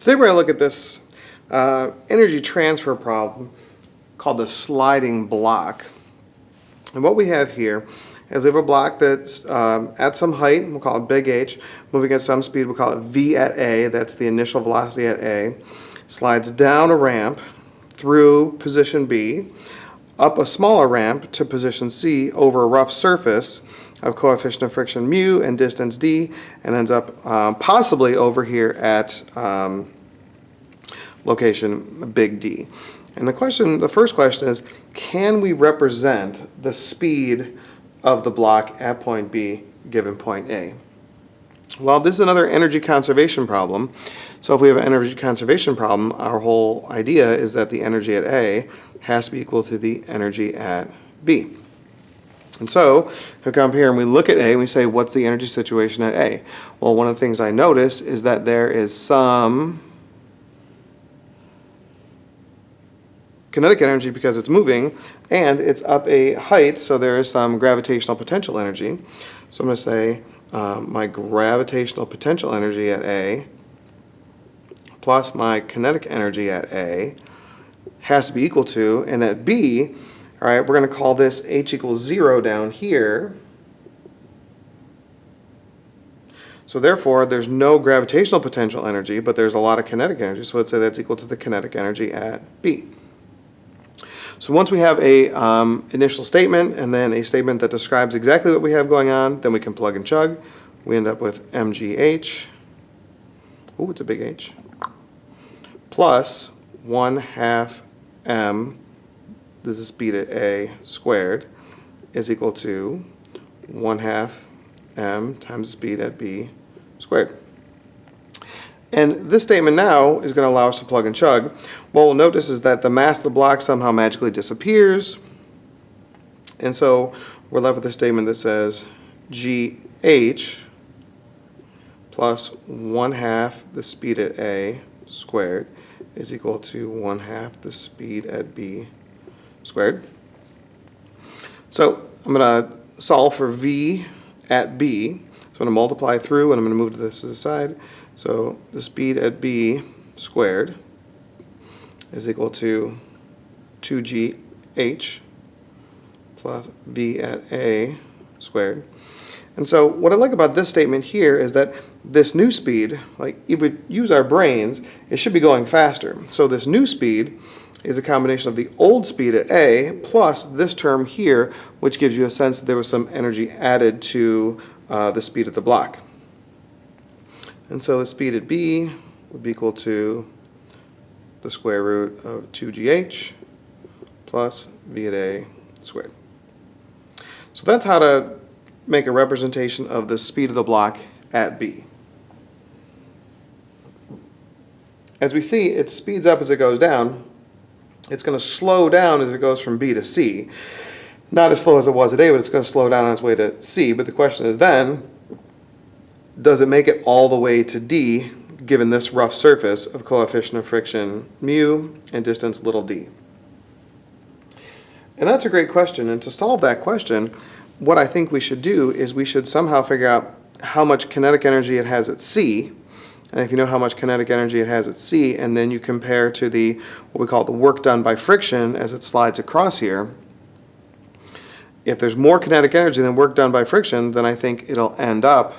Today we're going to look at this energy transfer problem called the sliding block. And what we have here is we have a block that's at some height, we'll call it big H, moving at some speed, we'll call it V at A, that's the initial velocity at A, slides down a ramp through position B, up a smaller ramp to position C over a rough surface of coefficient of friction mu and distance d, and ends up possibly over here at location big D. And the first question is, can we represent the speed of the block at point B given point A? Well, this is another energy conservation problem. So if we have an energy conservation problem, our whole idea is that the energy at A has to be equal to the energy at B. And so we come here and we look at A and we say, what's the energy situation at A? Well, one of the things I notice is that there is some kinetic energy because it's moving, and it's up a height, so there is some gravitational potential energy. So I'm going to say my gravitational potential energy at A plus my kinetic energy at A has to be equal to, and at B, all right, we're going to call this H equals 0 down here. So therefore, there's no gravitational potential energy, but there's a lot of kinetic energy. So let's say that's equal to the kinetic energy at B. So once we have a initial statement and then a statement that describes exactly what we have going on, then we can plug and chug. We end up with mgh, oh, it's a big H, plus 1/2 m, this is speed at A squared, is equal to 1/2 m times the speed at B squared. And this statement now is going to allow us to plug and chug. What we'll notice is that the mass of the block somehow magically disappears. And so we're left with a statement that says GH plus 1/2 the speed at A squared is equal to 1/2 the speed at B squared. So I'm going to solve for V at B. So I'm going to multiply through, and I'm going to move to this to the side. So the speed at B squared is equal to 2GH plus V at A squared. And so what I like about this statement here is that this new speed, like if we use our brains, it should be going faster. So this new speed is a combination of the old speed at A plus this term here, which gives you a sense that there was some energy added to the speed of the block. And so the speed at B would be equal to the square root of 2GH plus V at A squared. So that's how to make a representation of the speed of the block at B. As we see, it speeds up as it goes down. It's going to slow down as it goes from B to C. Not as slow as it was at A, but it's going to slow down on its way to C. But the question is then, does it make it all the way to D given this rough surface of coefficient of friction mu and distance little d? And that's a great question. And to solve that question, what I think we should do is we should somehow figure out how much kinetic energy it has at C. And if you know how much kinetic energy it has at C, and then you compare to the what we call the work done by friction as it slides across here, if there's more kinetic energy than work done by friction, then I think it'll end up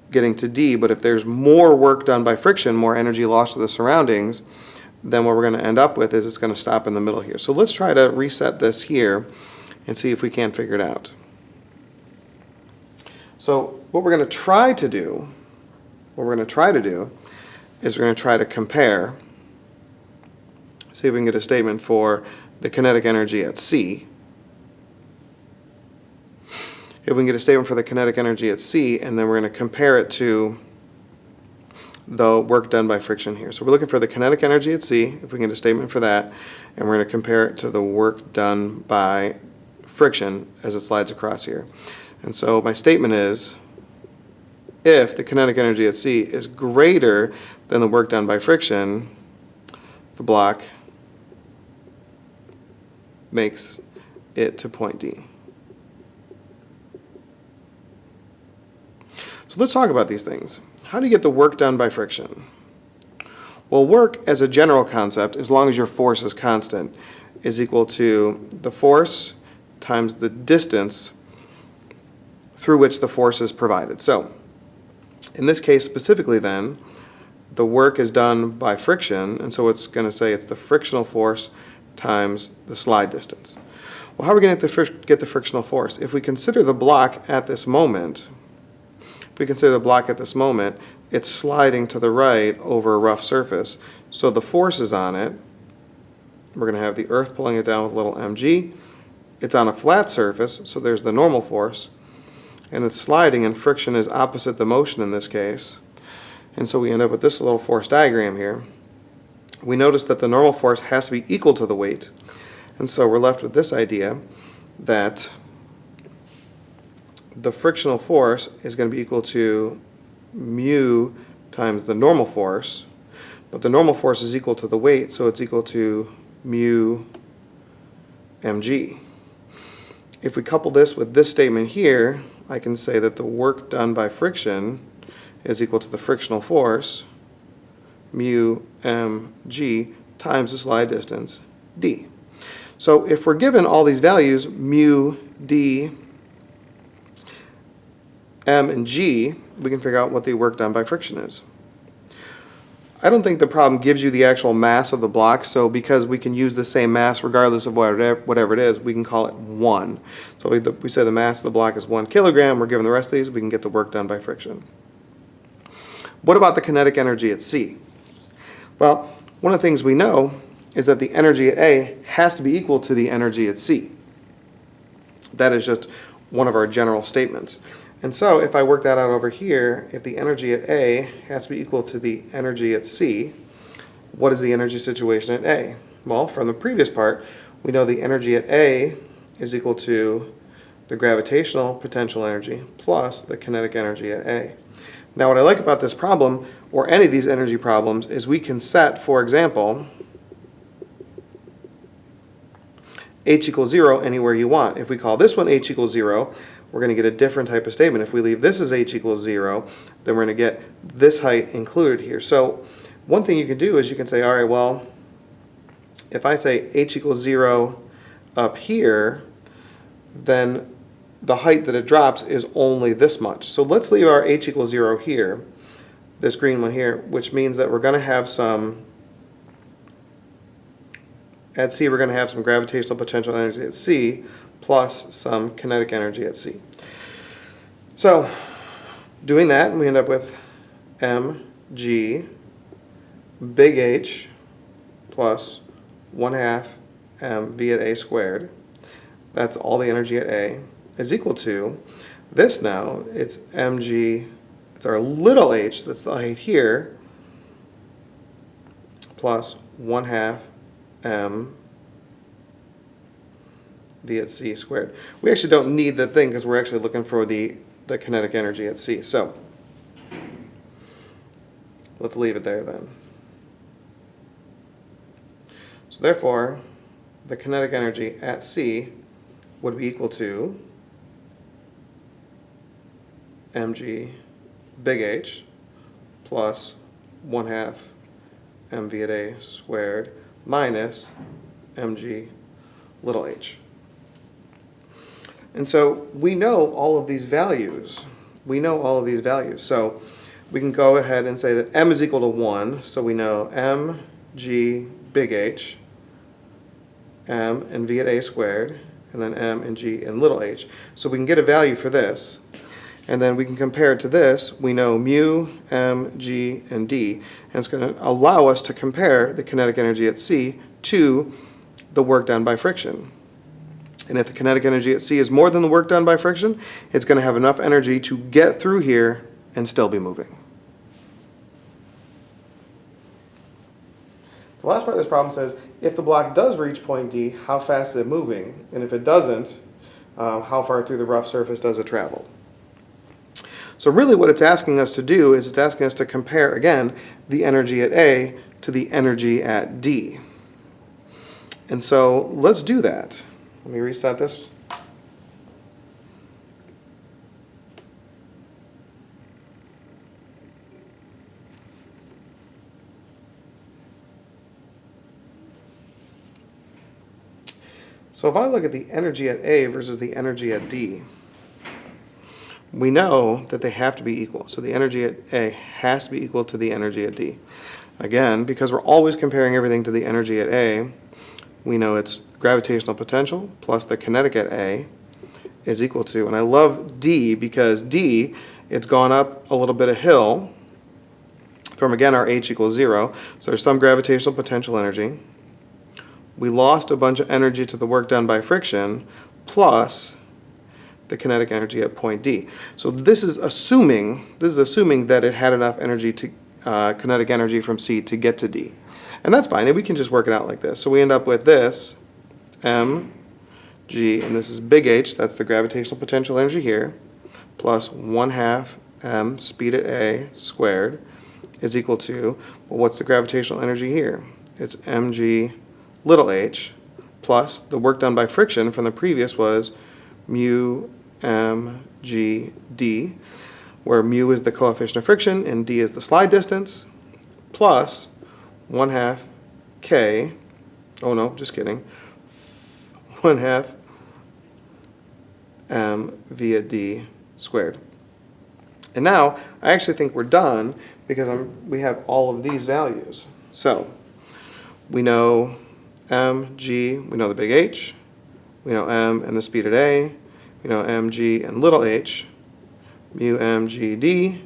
getting to D. But if there's more work done by friction, more energy lost to the surroundings, then what we're going to end up with is it's going to stop in the middle here. So let's try to reset this here and see if we can't figure it out. So what we're going to try to do is we're going to try to compare, see if we can get a statement for the kinetic energy at C. If we can get a statement for the kinetic energy at C, and then we're going to compare it to the work done by friction here. So we're looking for the kinetic energy at C, if we can get a statement for that, and we're going to compare it to the work done by friction as it slides across here. And so my statement is, if the kinetic energy at C is greater than the work done by friction, the block makes it to point D. So let's talk about these things. How do you get the work done by friction? Well, work as a general concept, as long as your force is constant, is equal to the force times the distance through which the force is provided. So, in this case specifically then, the work is done by friction, and so it's going to say it's the frictional force times the slide distance. Well, how are we going to get the frictional force? If we consider the block at this moment, it's sliding to the right over a rough surface. So the force is on it. We're going to have the earth pulling it down with a little mg. It's on a flat surface, so there's the normal force. And it's sliding, and friction is opposite the motion in this case. And so we end up with this little force diagram here. We notice that the normal force has to be equal to the weight. And so we're left with this idea that the frictional force is going to be equal to mu times the normal force. But the normal force is equal to the weight, so it's equal to mu mg. If we couple this with this statement here, I can say that the work done by friction is equal to the frictional force, mu mg, times the slide distance, d. So if we're given all these values, mu, d, m, and g, we can figure out what the work done by friction is. I don't think the problem gives you the actual mass of the block, so because we can use the same mass regardless of whatever it is, we can call it 1. So we say the mass of the block is 1 kilogram, we're given the rest of these, we can get the work done by friction. What about the kinetic energy at C? Well, one of the things we know is that the energy at A has to be equal to the energy at C. That is just one of our general statements. And so if I work that out over here, if the energy at A has to be equal to the energy at C, what is the energy situation at A? Well, from the previous part, we know the energy at A is equal to the gravitational potential energy plus the kinetic energy at A. Now what I like about this problem, or any of these energy problems, is we can set, for example, h equals 0 anywhere you want. If we call this one h equals 0, we're going to get a different type of statement. If we leave this as h equals 0, then we're going to get this height included here. So one thing you can do is you can say, all right, well, if I say h equals 0 up here, then the height that it drops is only this much. So let's leave our h equals 0 here, this green one here, which means that we're going to have some, at C, we're going to have some gravitational potential energy at C, plus some kinetic energy at C. So doing that, we end up with mg big H plus 1/2 mv at A squared. That's all the energy at A is equal to this now. It's mg, it's our little h, that's the height here, plus 1/2 m v at C squared. We actually don't need the thing because we're actually looking for the kinetic energy at C. So let's leave it there then. So therefore, the kinetic energy at C would be equal to mg big H plus 1/2 mv at A squared minus mg little h. And so we know all of these values. So we can go ahead and say that m is equal to 1. So we know mg big H, m and v at A squared, and then m and g and little h. So we can get a value for this. And then we can compare it to this. We know mu, m, g, and d. And it's going to allow us to compare the kinetic energy at C to the work done by friction. And if the kinetic energy at C is more than the work done by friction, it's going to have enough energy to get through here and still be moving. The last part of this problem says, if the block does reach point D, how fast is it moving? And if it doesn't, how far through the rough surface does it travel? So really what it's asking us to do is it's asking us to compare, again, the energy at A to the energy at D. And so let's do that. Let me reset this. So if I look at the energy at A versus the energy at D, we know that they have to be equal. So the energy at A has to be equal to the energy at D. Again, because we're always comparing everything to the energy at A, we know it's gravitational potential plus the kinetic at A is equal to, and I love D because D, it's gone up a little bit of hill from, again, our H equals 0. So there's some gravitational potential energy. We lost a bunch of energy to the work done by friction plus the kinetic energy at point D. So this is assuming that it had enough energy to kinetic energy from C to get to D. And that's fine, and we can just work it out like this. So we end up with this, m, g, and this is big H, that's the gravitational potential energy here, plus 1/2 m speed at A squared is equal to, well, what's the gravitational energy here? It's mg little h plus the work done by friction from the previous was mu mg d, where mu is the coefficient of friction and d is the slide distance, plus 1/2 k, oh no, just kidding, 1/2 m via d squared. And now I actually think we're done because we have all of these values. So we know mg, we know the big H, we know m and the speed at A, we know mg and little h, mu mg d,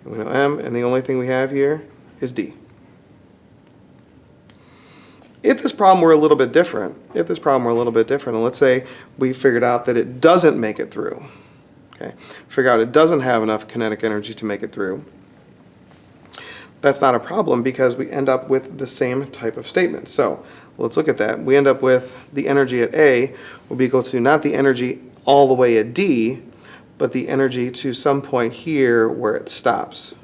and we know m, and the only thing we have here is d. If this problem were a little bit different, and let's say we figured out that it doesn't make it through, okay, figure out it doesn't have enough kinetic energy to make it through, that's not a problem because we end up with the same type of statement. So let's look at that. We end up with the energy at A will be equal to not the energy all the way at D, but the energy to some point here where it stops.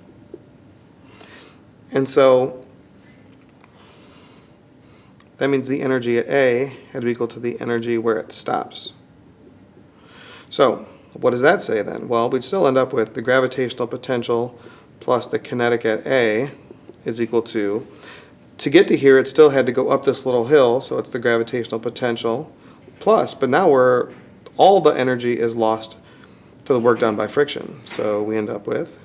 And so that means the energy at A had to be equal to the energy where it stops. So what does that say then? Well, we'd still end up with the gravitational potential plus the kinetic at A is equal to get to here, it still had to go up this little hill, so it's the gravitational potential plus, but now all the energy is lost to the work done by friction. So we end up with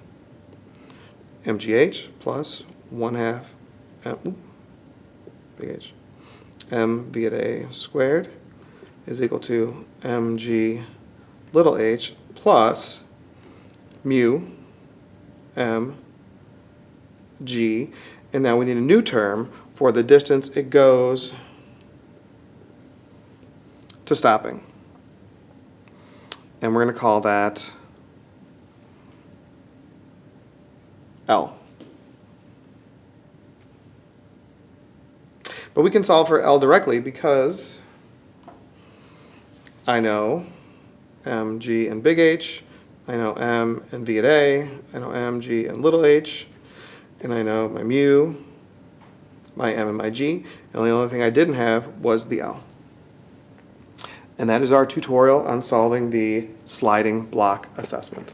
mgh plus 1/2 big H, m v at A squared is equal to mg little h plus mu m g, and now we need a new term for the distance it goes to stopping. And we're going to call that L. But we can solve for L directly because I know m, g, and big H, I know m and v at A, I know m, g, and little h, and I know my mu, my m, and my g, and the only thing I didn't have was the L. And that is our tutorial on solving the sliding block assessment.